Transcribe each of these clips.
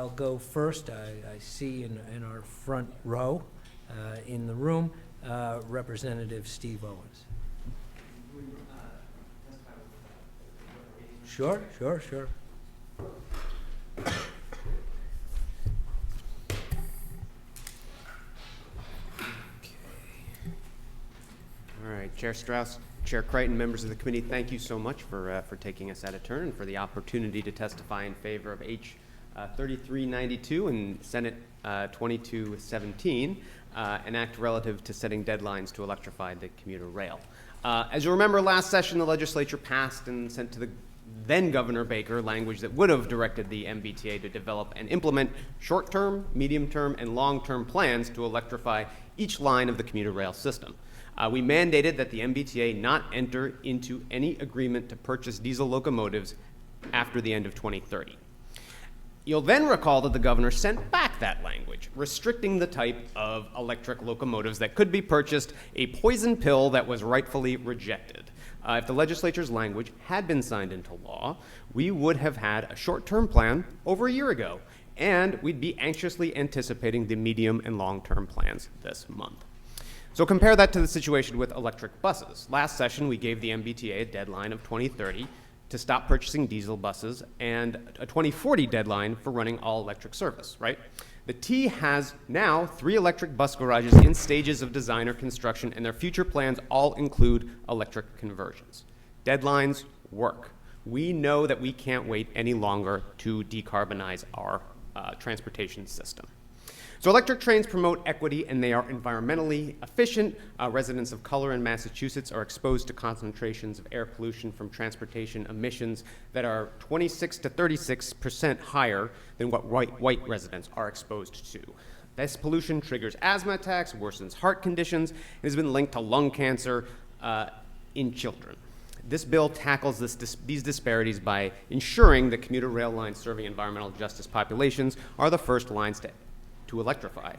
I'll go first. I see in our front row in the room Representative Steve Owens. Sure. All right, Chair Strauss, Chair Crichton, members of the committee, thank you so much for taking us at a turn and for the opportunity to testify in favor of H. 3392 and Senate 2217, an act relative to setting deadlines to electrify the commuter rail. As you remember, last session the legislature passed and sent to the then Governor Baker language that would have directed the MBTA to develop and implement short-term, medium-term, and long-term plans to electrify each line of the commuter rail system. We mandated that the MBTA not enter into any agreement to purchase diesel locomotives after the end of 2030. You'll then recall that the governor sent back that language, restricting the type of electric locomotives that could be purchased, a poison pill that was rightfully rejected. If the legislature's language had been signed into law, we would have had a short-term plan over a year ago, and we'd be anxiously anticipating the medium and long-term plans this month. So compare that to the situation with electric buses. Last session, we gave the MBTA a deadline of 2030 to stop purchasing diesel buses and a 2040 deadline for running all electric service, right? The T has now 3 electric bus garages in stages of design or construction, and their future plans all include electric conversions. Deadlines work. We know that we can't wait any longer to decarbonize our transportation system. So electric trains promote equity and they are environmentally efficient. Residents of color in Massachusetts are exposed to concentrations of air pollution from transportation emissions that are 26 to 36% higher than what white residents are exposed to. This pollution triggers asthma attacks, worsens heart conditions, and has been linked to lung cancer in children. This bill tackles these disparities by ensuring that commuter rail lines serving environmental justice populations are the first lines to electrify.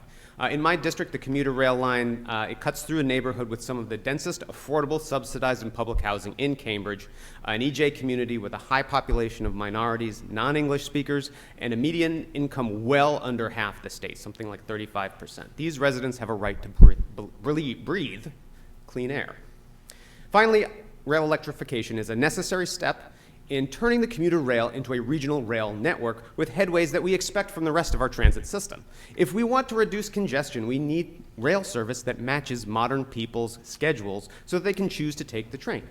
In my district, the commuter rail line, it cuts through a neighborhood with some of the densest, affordable, subsidized, and public housing in Cambridge, an EJ community with a high population of minorities, non-English speakers, and a median income well under half the state, something like 35%. These residents have a right to breathe clean air. Finally, rail electrification is a necessary step in turning the commuter rail into a regional rail network with headways that we expect from the rest of our transit system. If we want to reduce congestion, we need rail service that matches modern people's schedules so that they can choose to take the train.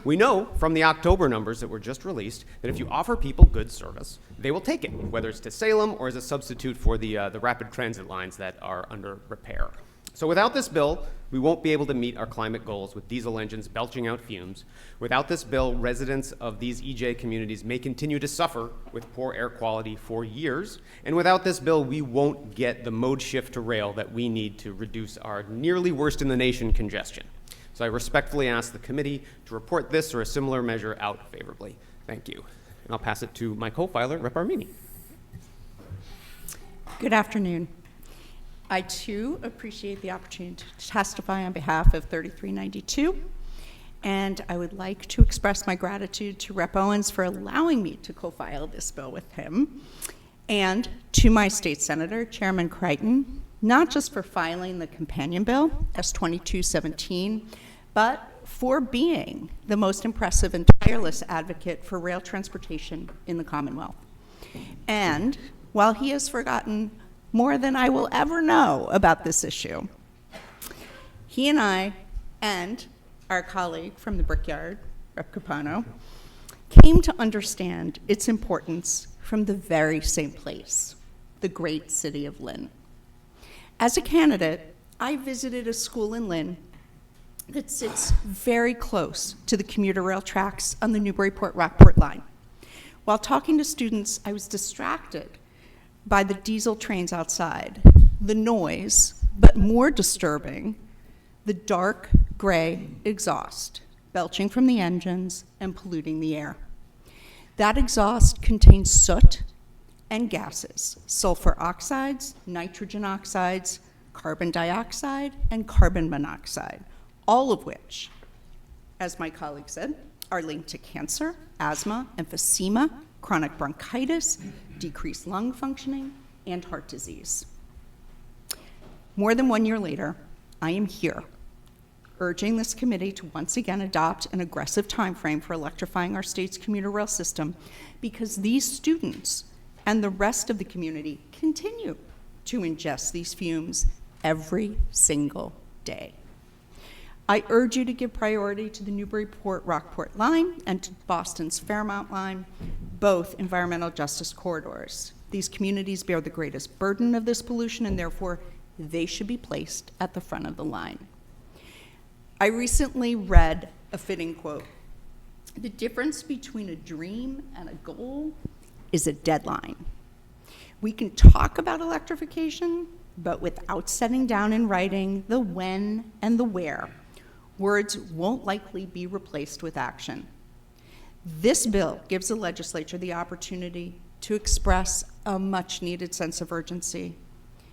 We know from the October numbers that were just released that if you offer people good service, they will take it, whether it's to Salem or as a substitute for the rapid transit lines that are under repair. So without this bill, we won't be able to meet our climate goals with diesel engines belching out fumes. Without this bill, residents of these EJ communities may continue to suffer with poor air quality for years. And without this bill, we won't get the mode shift to rail that we need to reduce our nearly worst in the nation congestion. So I respectfully ask the committee to report this or a similar measure out favorably. Thank you. And I'll pass it to my co-filer, Rep. Armini. Good afternoon. I, too, appreciate the opportunity to testify on behalf of 3392, and I would like to express my gratitude to Rep. Owens for allowing me to co-file this bill with him, and to my state senator, Chairman Crichton, not just for filing the companion bill, S2217, but for being the most impressive and tireless advocate for rail transportation in the Commonwealth. And while he has forgotten more than I will ever know about this issue, he and I, and our colleague from the Brickyard, Rep. Capano, came to understand its importance from the very same place, the great city of Lynn. As a candidate, I visited a school in Lynn that sits very close to the commuter rail tracks on the Newburyport-Rockport line. While talking to students, I was distracted by the diesel trains outside, the noise, but more disturbing, the dark gray exhaust belching from the engines and polluting the air. That exhaust contains soot and gases, sulfur oxides, nitrogen oxides, carbon dioxide, and carbon monoxide, all of which, as my colleague said, are linked to cancer, asthma, emphysema, chronic bronchitis, decreased lung functioning, and heart disease. More than 1 year later, I am here urging this committee to once again adopt an aggressive timeframe for electrifying our state's commuter rail system because these students and the rest of the community continue to ingest these fumes every single day. I urge you to give priority to the Newburyport-Rockport line and to Boston's Fairmount line, both environmental justice corridors. These communities bear the greatest burden of this pollution, and therefore they should be placed at the front of the line. I recently read a fitting quote. The difference between a dream and a goal is a deadline. We can talk about electrification, but without setting down in writing the when and the where, words won't likely be replaced with action. This bill gives the legislature the opportunity to express a much-needed sense of urgency.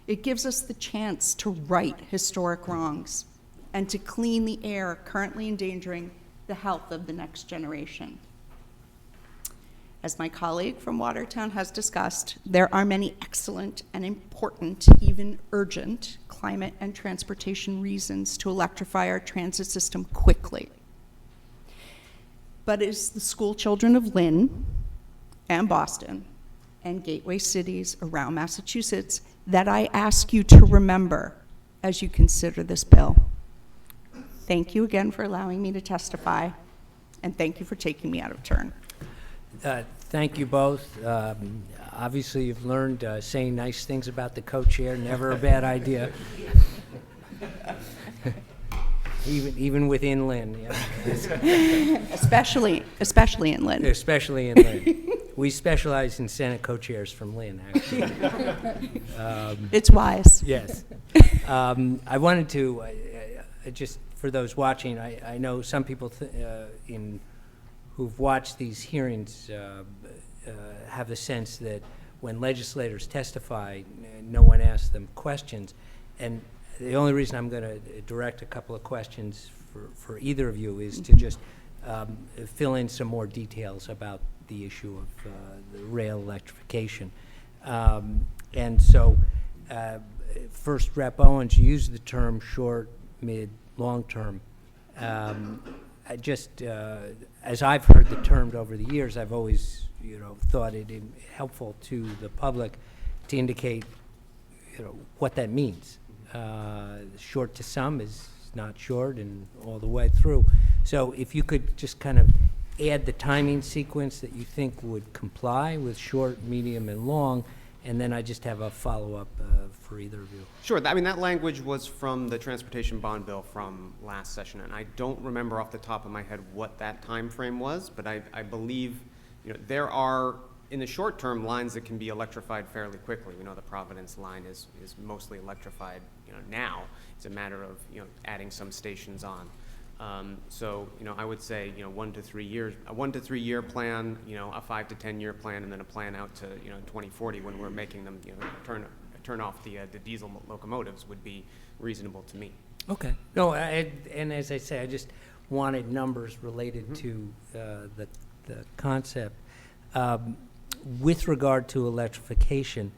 It gives us the chance to right historic wrongs and to clean the air currently endangering the health of the next generation. As my colleague from Watertown has discussed, there are many excellent and important, even urgent, climate and transportation reasons to electrify our transit system quickly. But it's the school children of Lynn and Boston and gateway cities around Massachusetts that I ask you to remember as you consider this bill. Thank you again for allowing me to testify, and thank you for taking me out of turn. Thank you both. Obviously, you've learned saying nice things about the co-chair, never a bad idea. even within Lynn. Yeah. Especially in Lynn. Especially in Lynn. We specialize in Senate co-chairs from Lynn, actually. It's wise. Yes. I wanted to, just for those watching, I know some people who've watched these hearings have the sense that when legislators testify, no one asks them questions. And the only reason I'm going to direct a couple of questions for either of you is to just fill in some more details about the issue of the rail electrification. And so, first, Rep. Owens, you used the term short, mid, long term. I just, as I've heard the term over the years, I've always, thought it helpful to the public to indicate, what that means. Short to some is not short, and all the way through. So, if you could just kind of add the timing sequence that you think would comply with short, medium, and long, and then I just have a follow-up for either of you. Sure. I mean, that language was from the transportation bond bill from last session, and I don't remember off the top of my head what that time frame was, but I believe there are, in the short term, lines that can be electrified fairly quickly. We know the Providence line is mostly electrified now. It's a matter of adding some stations on. So I would say 1 to 3 years, a 1 to 3 year plan, a 5 to 10 year plan, and then a plan out to 2040 when we're making them turn off the diesel locomotives would be reasonable to me. Okay. No, and as I say, I just wanted numbers related to the concept. With regard to electrification,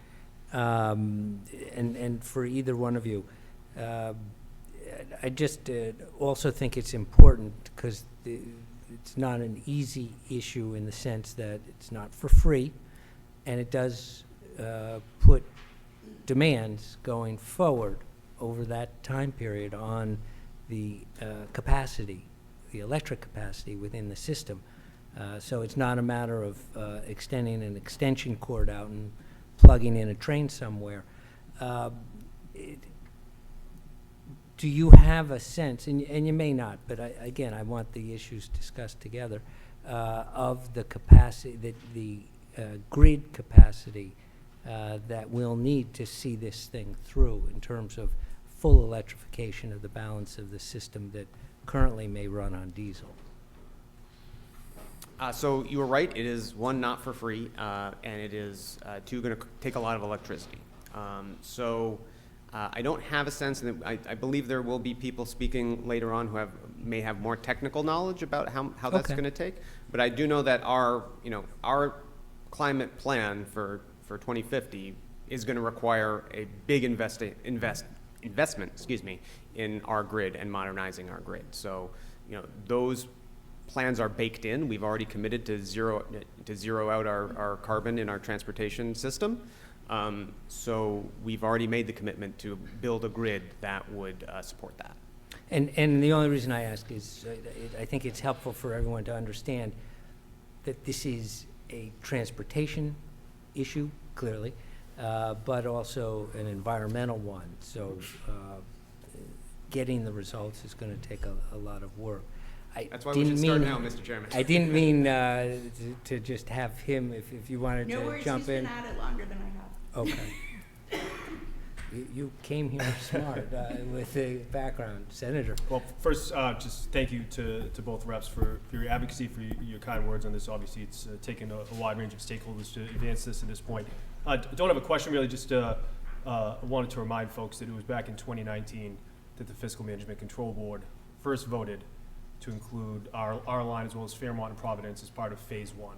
and for either one of you, I just also think it's important because it's not an easy issue in the sense that it's not for free, and it does put demands going forward over that time period on the capacity, the electric capacity within the system. So it's not a matter of extending an extension cord out and plugging in a train somewhere. Do you have a sense, and you may not, but again, I want the issues discussed together, of the capacity, the grid capacity that we'll need to see this thing through in terms of full electrification of the balance of the system that currently may run on diesel? So you were right. It is, one, not for free, and it is, two, going to take a lot of electricity. I don't have a sense, and I believe there will be people speaking later on who may have more technical knowledge about how that's going to take. But I do know that our climate plan for 2050 is going to require a big investment, in our grid and modernizing our grid. So, those plans are baked in. We've already committed to zero out our carbon in our transportation system. So we've already made the commitment to build a grid that would support that. And the only reason I ask is I think it's helpful for everyone to understand that this is a transportation issue, clearly, but also an environmental one. So getting the results is going to take a lot of work. That's why we should start now, Mr. Chairman. I didn't mean to just have him, if you wanted No to worries, jump in. he's been at it longer than I have. Okay. You came here smart with the background. Senator. Well, first, just thank you to both reps for your advocacy, for your kind words on this. Obviously, it's taken a wide range of stakeholders to advance this at this point. Don't have a question, really, just wanted to remind folks that it was back in 2019 that the Fiscal Management Control Board first voted to include our line as well as Fairmont and Providence as part of Phase 1.